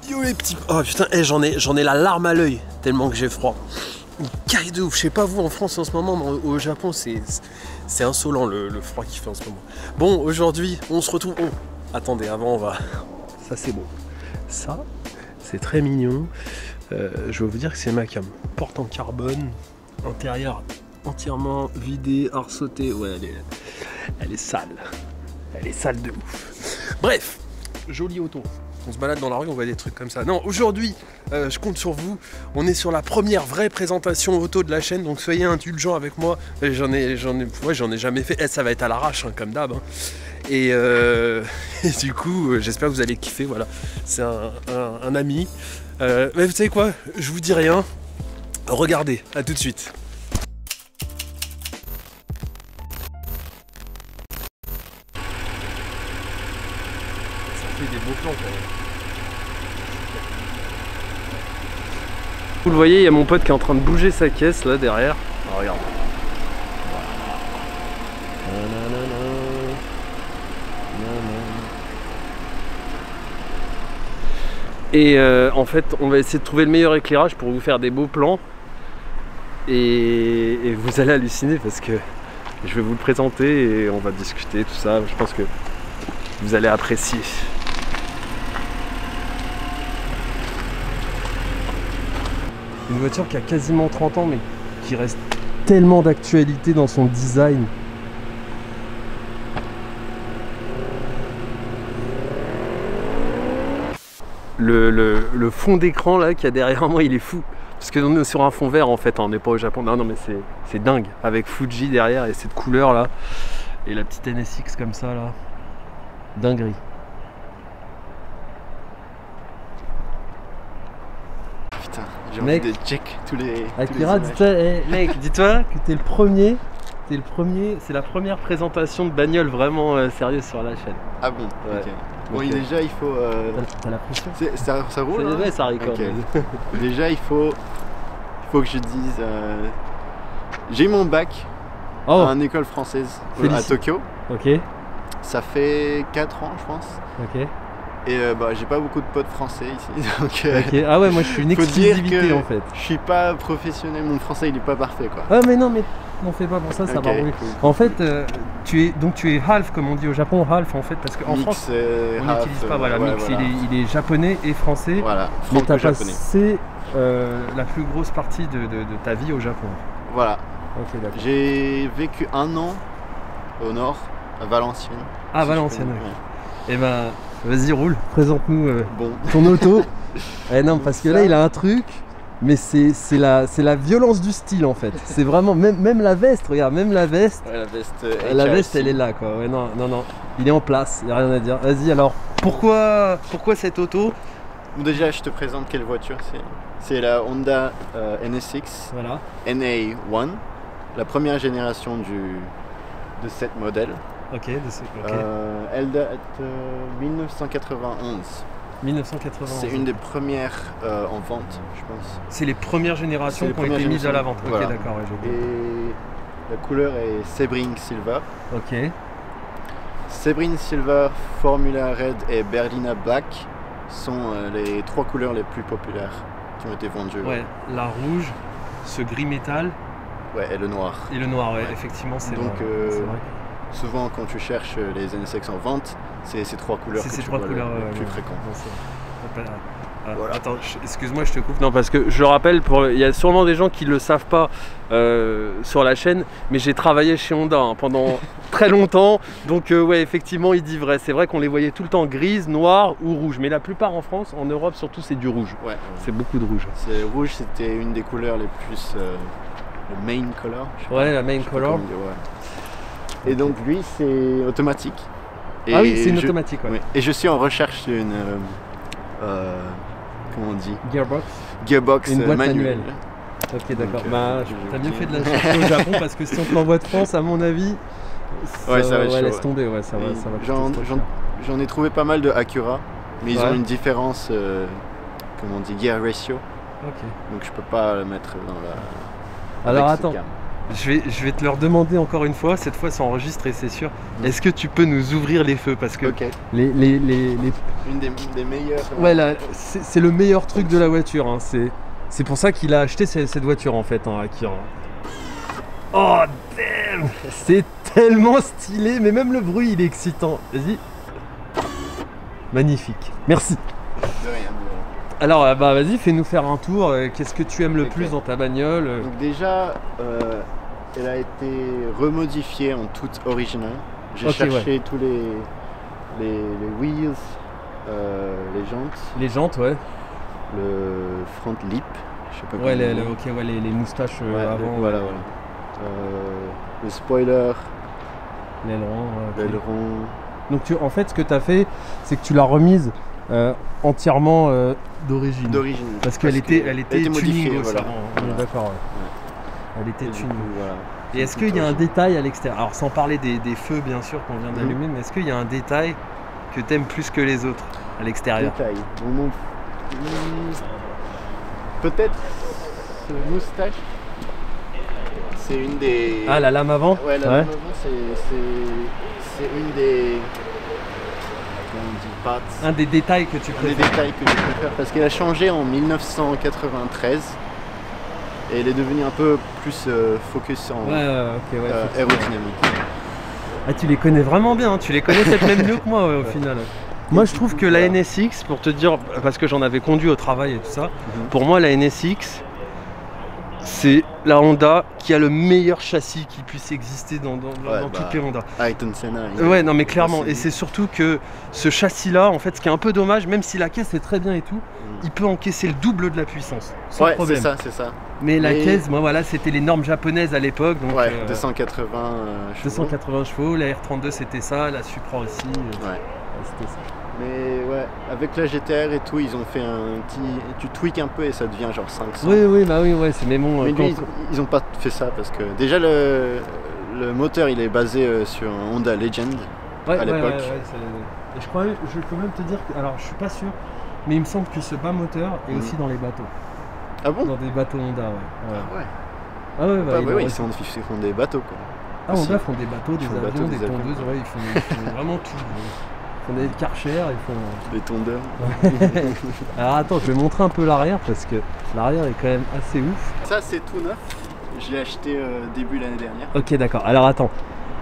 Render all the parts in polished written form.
Yo les petits... Oh putain, hey, j'en ai la larme à l'œil tellement que j'ai froid. Une caille de ouf. Je sais pas vous en France en ce moment, mais au Japon c'est insolent le froid qu'il fait en ce moment. Bon, aujourd'hui on se retrouve... Oh, attendez, avant on va... Ça c'est beau. Ça, c'est très mignon. Je vais vous dire que c'est ma cam. Porte en carbone, intérieur entièrement vidé, arsauté. Ouais, elle est sale. Elle est sale de ouf. Bref, jolie auto. On se balade dans la rue, on voit des trucs comme ça. Non, aujourd'hui, je compte sur vous. On est sur la première vraie présentation auto de la chaîne, donc soyez indulgents avec moi. J'en ai jamais fait. Ça va être à l'arrache, hein, comme d'hab. Hein. Et du coup, j'espère que vous allez kiffer. Voilà, c'est un ami. Mais vous savez quoi? Je vous dis rien. Regardez, à tout de suite. Des beaux plans quand même. Vous le voyez, il y a mon pote qui est en train de bouger sa caisse là derrière. Oh, regarde. Et en fait, on va essayer de trouver le meilleur éclairage pour vous faire des beaux plans. Et vous allez halluciner parce que je vais vous le présenter et on va discuter tout ça. Je pense que vous allez apprécier. Une voiture qui a quasiment 30 ans mais qui reste tellement d'actualité dans son design. Le fond d'écran là qu'il y a derrière moi, il est fou. Parce que on est sur un fond vert en fait, on n'est pas au Japon. Non mais c'est dingue. Avec Fuji derrière et cette couleur là. Et la petite NSX comme ça là. Dinguerie. J'ai envie de check tous les... Akira, dis-toi, hey, mec, dis-toi que t'es le premier, c'est la première présentation de bagnole vraiment sérieuse sur la chaîne. Ah bon, ouais. Ok. Bon, et déjà il faut... T'as la pression? Ça roule hein? Ouais, ça recorde. Okay. Déjà il faut que je dise... J'ai eu mon bac à une école française à Tokyo. Ok. Ça fait 4 ans je pense. Ok. Et j'ai pas beaucoup de potes français ici, donc okay. Ah ouais, moi je suis une exclusivité en fait. Je suis pas professionnel, mon français il est pas parfait quoi. Ah mais non mais on fait pas pour ça, ça va rouler. Cool. En fait, tu es half comme on dit au Japon, half en fait, parce qu'en France on n'utilise pas, voilà, ouais, mix, voilà. Il est japonais et français. Voilà, mais t'as passé la plus grosse partie de ta vie au Japon. Voilà. Ok, d'accord. J'ai vécu 1 an au nord, à Valenciennes. Ah, si Valenciennes, ouais. Et ben... Vas-y, roule, présente-nous ton auto. Non, parce que là, il a un truc, mais c'est la violence du style en fait. C'est vraiment, même la veste, regarde, même la veste. Ouais, la veste, elle est là quoi. Ouais, non, il est en place, il n'y a rien à dire. Vas-y, alors, pourquoi cette auto? Déjà, je te présente quelle voiture c'est. C'est la Honda NSX voilà. NA1, la première génération de cette modèle. Ok, elle date de 1991. 1991. C'est une des premières en vente, je pense. C'est les premières générations qui ont été mises à la vente. Voilà. Ok, d'accord. Ouais, et la couleur est Sebring Silver. Ok. Sebring Silver, Formula Red et Berlina Black sont les 3 couleurs les plus populaires qui ont été vendues. Ouais, la rouge, ce gris métal. Ouais, et le noir. Et le noir, ouais. Effectivement, c'est vrai. Donc, souvent, quand tu cherches les NSX en vente, c'est ces 3 couleurs que tu vois les plus fréquents. Voilà. Attends, excuse-moi, je te coupe. Non, parce que je le rappelle, il y a sûrement des gens qui ne le savent pas sur la chaîne, mais j'ai travaillé chez Honda pendant très longtemps. Donc, ouais, effectivement, il dit vrai. C'est vrai qu'on les voyait tout le temps grises, noires ou rouges. Mais la plupart en France, en Europe surtout, c'est du rouge. Ouais. C'est beaucoup de rouge. Rouge, c'était une des couleurs les plus... le main color. Ouais, la main color. Et donc lui c'est automatique. Et ah oui, c'est une automatique, ouais. Et je suis en recherche d'une comment on dit? Gearbox une boîte manuelle. Ok, d'accord. Bah, t'as bien fait de la chercher au Japon parce que si on te l'envoie de France, à mon avis, ça va être chaud. Laisse tomber, ouais, ça va. J'en ai trouvé pas mal de Acura, mais ils ont une différence, comment on dit, gear ratio. Ok. Donc je peux pas le mettre dans la... Alors attends, je vais te leur demander encore une fois, cette fois c'est enregistré, c'est sûr. Est-ce que tu peux nous ouvrir les feux? Parce que Ok. les... Une des meilleures. Ouais, là, c'est le meilleur truc de la voiture. Hein. C'est pour ça qu'il a acheté cette voiture en fait, hein, Akira. Oh damn! C'est tellement stylé, mais même le bruit il est excitant. Vas-y. Magnifique. Merci. De rien. Alors bah vas-y, fais-nous faire un tour. Qu'est-ce que tu aimes le plus dans ta bagnole? Donc déjà, elle a été remodifiée en toute originale. J'ai cherché tous les wheels, les jantes. Les jantes, ouais. Le front lip, je sais pas comment. Ouais, les moustaches avant. Voilà. Le spoiler. L'aileron. Donc en fait, ce que tu as fait, c'est que tu l'as remise entièrement d'origine. Parce qu'elle était tuning modifiée, aussi. voilà. On est d'accord. Ouais. Elle était tuning. Voilà. Et est-ce qu'il y a un détail à l'extérieur? Alors sans parler des feux bien sûr qu'on vient d'allumer, mais est-ce qu'il y a un détail que tu aimes plus que les autres à l'extérieur? Peut-être ce moustache. C'est une des... Ah, la lame avant? Ouais, la lame avant, c'est une des... Comment on dit, pattes. Un des détails que tu préfères? Un des détails que je préfère, parce qu'elle a changé en 1993. Et elle est devenue un peu plus focus en aérodynamique. Ah, tu les connais vraiment bien, hein. Tu les connais peut-être même mieux que moi au final. Moi je trouve que la NSX, pour te dire, parce que j'en avais conduit au travail et tout ça, pour moi la NSX, c'est la Honda qui a le meilleur châssis qui puisse exister dans toutes les Honda. Ayrton Senna. Ouais, non mais clairement, et c'est surtout que ce châssis là, en fait, ce qui est un peu dommage, même si la caisse est très bien et tout, il peut encaisser le double de la puissance, sans problème. C'est ça. Mais la caisse, moi voilà, c'était les normes japonaises à l'époque. Donc, 280 chevaux. 280 chevaux, la R32 c'était ça, la Supra aussi. C'était ça. Mais ouais, avec la GTR et tout, ils ont fait un petit... Tu tweaks un peu et ça devient genre 500. Oui, c'est mais bon... Mais lui, ils ont pas fait ça parce que déjà le moteur il est basé sur un Honda Legend à l'époque. Et je peux même te dire que... Alors je suis pas sûr, mais il me semble que ce bas moteur est aussi dans les bateaux. Ah bon? Dans des bateaux Honda, Ah ouais, ils font des bateaux quoi. Ah, Honda font des bateaux, des avions, des tondeuses, ils font vraiment tout. Ils font des Karcher, ils font... Des tondeurs. Alors attends, je vais montrer un peu l'arrière parce que l'arrière est quand même assez ouf. Ça c'est tout neuf, je l'ai acheté début l'année dernière. Ok d'accord, alors attends,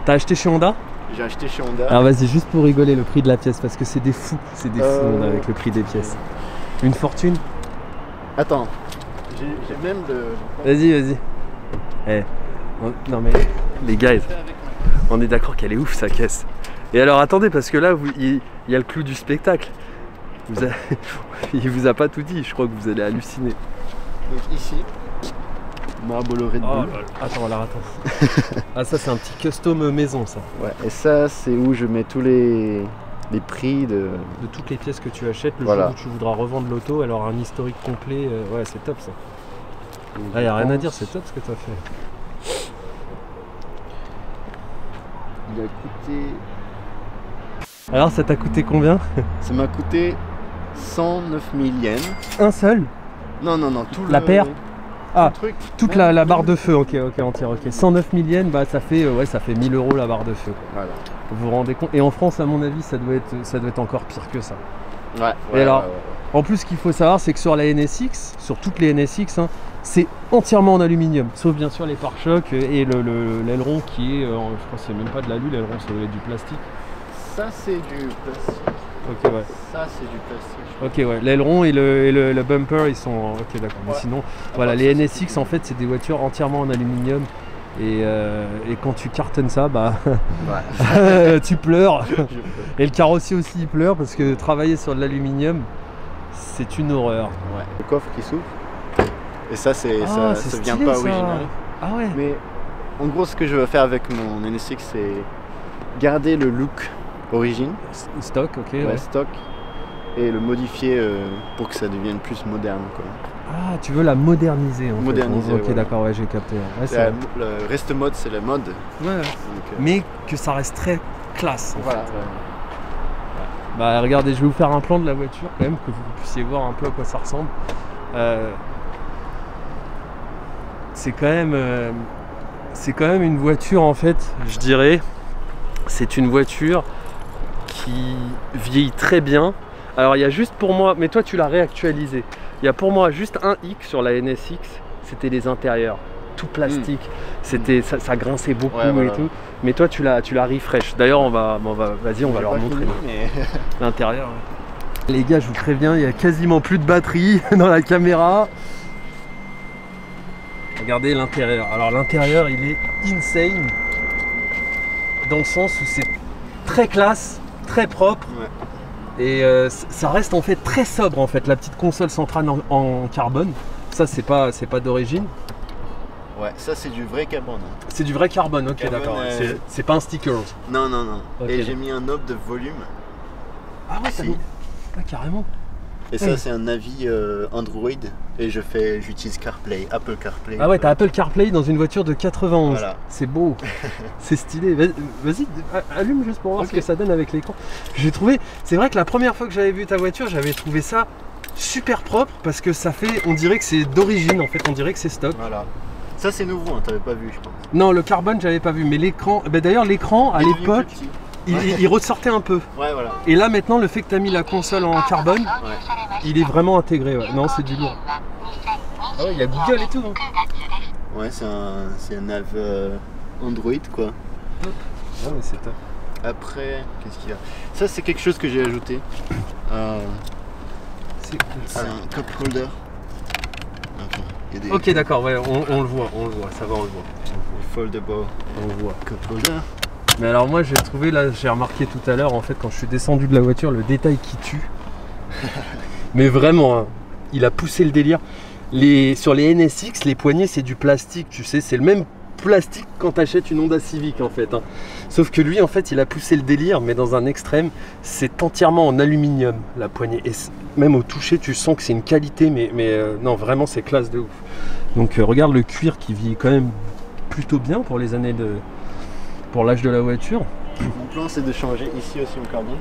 t'as acheté chez Honda? J'ai acheté chez Honda. Alors vas-y, juste pour rigoler, le prix de la pièce, parce que c'est des fous Honda avec le prix des pièces. Une fortune? Attends, j'ai même le... Vas-y. Non mais les gars, on est d'accord qu'elle est ouf sa caisse. Et alors attendez, parce que là il y a le clou du spectacle. Il vous a pas tout dit, je crois que vous allez halluciner. Donc ici, Marlboro Red Bull. Attends. Ah ça c'est un petit custom maison ça. Ouais, et ça c'est où je mets tous les prix de toutes les pièces que tu achètes le jour où tu voudras revendre l'auto, alors un historique complet, ouais c'est top ça. Là y a rien à dire, c'est top ce que tu as fait. Il a coûté... Alors ça t'a coûté combien? Ça m'a coûté 109 000 yens. Un seul? Non, tout la paire? Ah, truc. Toute la barre de feu, ok, entière, ok. 109 000 yens, bah ça fait 1000 € la barre de feu. Voilà. Vous vous rendez compte? Et en France, à mon avis, ça doit être encore pire que ça. Ouais. Et alors, en plus, ce qu'il faut savoir, c'est que sur la NSX, sur toutes les NSX, hein, c'est entièrement en aluminium, sauf bien sûr les pare-chocs et l'aileron qui est, je crois que c'est même pas de l'alu, l'aileron ça doit être du plastique. Ça c'est du plastique. Ok, ouais. Ça c'est du plastique. Ok, ouais. L'aileron et le bumper, ils sont... Ok, d'accord. Mais sinon, voilà, les NSX, en fait, c'est des voitures entièrement en aluminium. Et quand tu cartonnes ça, bah... tu pleures. Et le carrossier aussi, il pleure, parce que travailler sur de l'aluminium, c'est une horreur. Ouais. Le coffre qui s'ouvre. Et ça, ça vient pas original. Ah ouais. Mais en gros, ce que je veux faire avec mon NSX, c'est garder le look origine. Stock, ok. Ouais, stock. Et le modifier pour que ça devienne plus moderne, quoi. Ah, tu veux la moderniser en moderniser, fait. Ok, d'accord, ouais, j'ai capté. Ouais, le reste mode, c'est la mode. Ouais. Donc, mais que ça reste très classe. Voilà. Bah regardez, je vais vous faire un plan de la voiture quand même, que vous puissiez voir un peu à quoi ça ressemble. C'est quand même... c'est quand même une voiture en fait, je dirais, c'est une voiture qui vieillit très bien. Alors il y a juste pour moi, mais toi tu l'as réactualisé, il y a pour moi juste un hic sur la NSX, c'était les intérieurs, tout plastique, c'était ça grinçait beaucoup et tout, mais toi tu l'as refresh. D'ailleurs vas-y on va leur montrer l'intérieur. Les gars, je vous préviens, il y a quasiment plus de batterie dans la caméra. Regardez l'intérieur. Alors l'intérieur il est insane dans le sens où c'est très classe, très propre et ça reste en fait très sobre en fait. La petite console centrale en carbone, ça c'est pas d'origine. Ouais, ça c'est du vrai carbone. C'est du vrai carbone, ok d'accord. C'est pas un sticker. Non. Okay. Et j'ai mis un knob de volume. Ah ouais, ah, carrément. Et ça c'est un avis Android et j'utilise CarPlay, Apple CarPlay. Ah ouais, t'as Apple CarPlay dans une voiture de 91. Voilà. C'est beau, c'est stylé. Vas-y, allume juste pour voir ce que ça donne avec l'écran. J'ai trouvé, c'est vrai que la première fois que j'avais vu ta voiture, j'avais trouvé ça super propre parce que ça fait, on dirait que c'est d'origine en fait, on dirait que c'est stock. Voilà. Ça c'est nouveau, hein, t'avais pas vu je pense. Non, le carbone j'avais pas vu, mais l'écran, d'ailleurs l'écran à l'époque, il ressortait un peu. Ouais, voilà. Et là maintenant, le fait que tu as mis la console en carbone, il est vraiment intégré. Ouais. Non, c'est du lourd. Ah ouais, il y a Google et tout. Hein. Ouais, c'est un nav Android quoi. Top. Ah mais c'est top. Après, qu'est-ce qu'il y a? Ça c'est quelque chose que j'ai ajouté. C'est un cup holder. Ok d'accord, ouais, on le voit, ça va, on le voit. Foldable. On le voit. Cup holder. Mais alors moi j'ai trouvé là, j'ai remarqué tout à l'heure en fait quand je suis descendu de la voiture le détail qui tue. Mais vraiment, hein, il a poussé le délire. Sur les NSX, les poignées c'est du plastique, tu sais, c'est le même plastique quand tu achètes une Honda Civic en fait. Hein. Sauf que lui en fait il a poussé le délire mais dans un extrême, c'est entièrement en aluminium la poignée. Et même au toucher tu sens que c'est une qualité mais non vraiment c'est classe de ouf. Donc regarde le cuir qui vit quand même plutôt bien pour les années pour l'âge de la voiture. Mon plan c'est de changer ici aussi en carbone.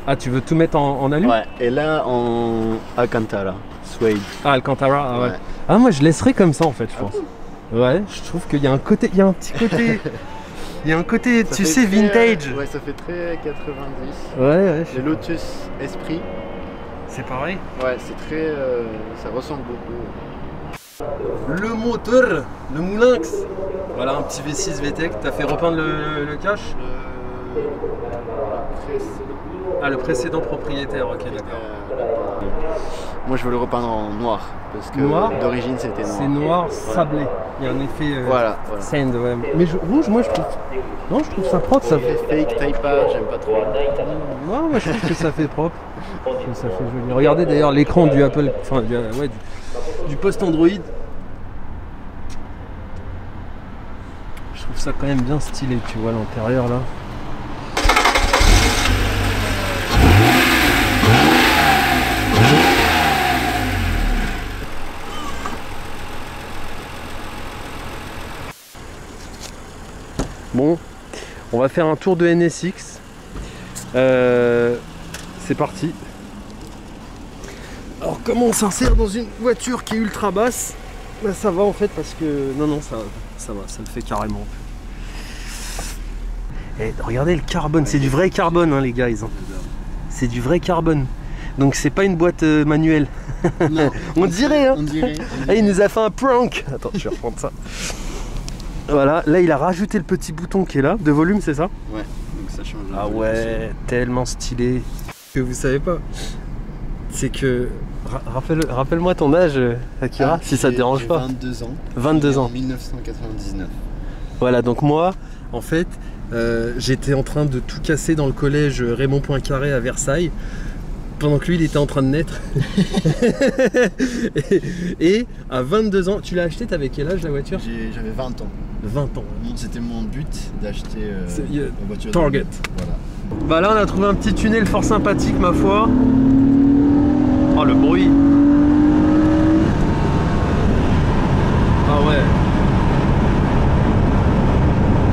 Ah tu veux tout mettre en alu? Ouais, et là en Alcantara, suede. Ah Alcantara, ah ouais. Ah moi je laisserais comme ça en fait je pense. Ouais, je trouve qu'il y a un côté, il y a un petit côté, il y a un côté, tu sais, vintage. Ouais, ça fait très 90. Ouais. Le Lotus Esprit. C'est pareil? Ouais, c'est très, ça ressemble beaucoup. Le moteur, le Moulinx. Voilà un petit V6 VTEC. T'as fait repeindre le cache? Le précédent propriétaire, ok d'accord. Moi je veux le repeindre en noir parce que d'origine c'était noir. C'est noir sablé. Il y a un effet voilà. sand, ouais. Mais rouge, moi je trouve. Non, je trouve ça propre. Ça fait fake type art, j'aime pas trop. Non, moi je trouve que ça fait propre. Que ça fait joli. Regardez d'ailleurs l'écran du Apple, enfin du post Android. Je trouve ça quand même bien stylé, tu vois l'intérieur là. Bon, on va faire un tour de NSX. C'est parti. Alors comment on s'insère dans une voiture qui est ultra basse? Bah, ça va en fait parce que... Non, ça va, ça le fait carrément. Et regardez le carbone, c'est du vrai carbone hein, les gars. C'est du vrai carbone. Donc c'est pas une boîte manuelle. Non, on dirait hein. On dirait. Ah, il nous a fait un prank. Attends, je vais reprendre ça. Voilà, là il a rajouté le petit bouton qui est là, de volume, c'est ça? Ouais, donc ça change. Ah ouais, tellement stylé. Ce que vous savez pas, c'est que... Rappelle-moi ton âge, Akira, si ça te dérange pas. 22 ans. 22 ans. En 1999. Voilà, donc moi, en fait, j'étais en train de tout casser dans le collège Raymond Poincaré à Versailles. Pendant que lui il était en train de naître. et à 22 ans, tu l'as acheté, t'avais quel âge la voiture? J'avais 20 ans. 20 ans. C'était mon but d'acheter une voiture Target. Voilà. Bah là on a trouvé un petit tunnel fort sympathique ma foi. Oh le bruit. Ah ouais.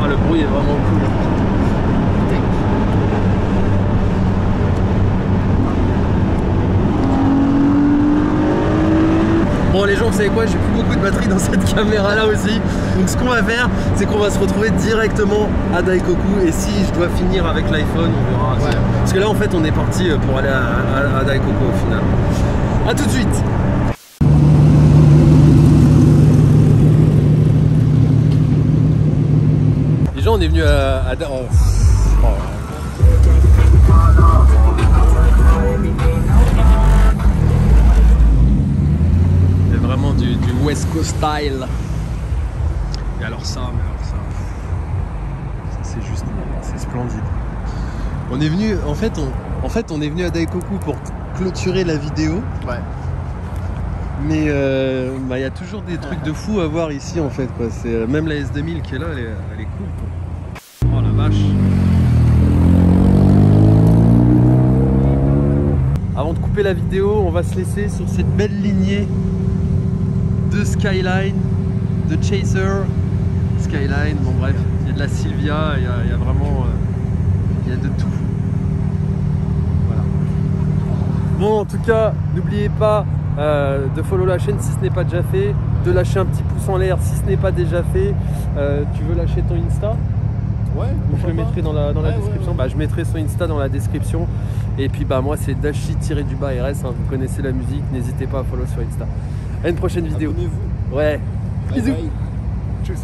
Ah le bruit est vraiment cool. Bon les gens, vous savez quoi, j'ai plus beaucoup de batterie dans cette caméra là aussi. Donc ce qu'on va faire, c'est qu'on va se retrouver directement à Daikoku. Et si je dois finir avec l'iPhone, on verra. Ouais. Parce que là en fait on est parti pour aller à Daikoku au final. A tout de suite. Déjà on est venu à vraiment du West Coast style. Et alors ça, c'est juste, c'est splendide. On est venu, en fait, on est venu à Daikoku pour clôturer la vidéo. Ouais. Mais il y a toujours des trucs de fou à voir ici en fait, quoi. C'est même la S2000 qui est là, elle est cool, quoi. Oh la vache. Avant de couper la vidéo, on va se laisser sur cette belle lignée de Skyline, de Chaser, Skyline, bon bref, il y a de la Silvia, il y a vraiment, il y a de tout. Voilà. Bon, en tout cas, n'oubliez pas de follow la chaîne si ce n'est pas déjà fait, de lâcher un petit pouce en l'air si ce n'est pas déjà fait. Tu veux lâcher ton Insta? Ouais. Je le mettrai dans la description. Ouais. Bah, je mettrai son Insta dans la description. Et puis bah moi c'est Dashi-RS, hein. Vous connaissez la musique, n'hésitez pas à follow sur Insta. À une prochaine vidéo. Abonnez-vous. Ouais. Bye Bisous. Bye. Tchuss.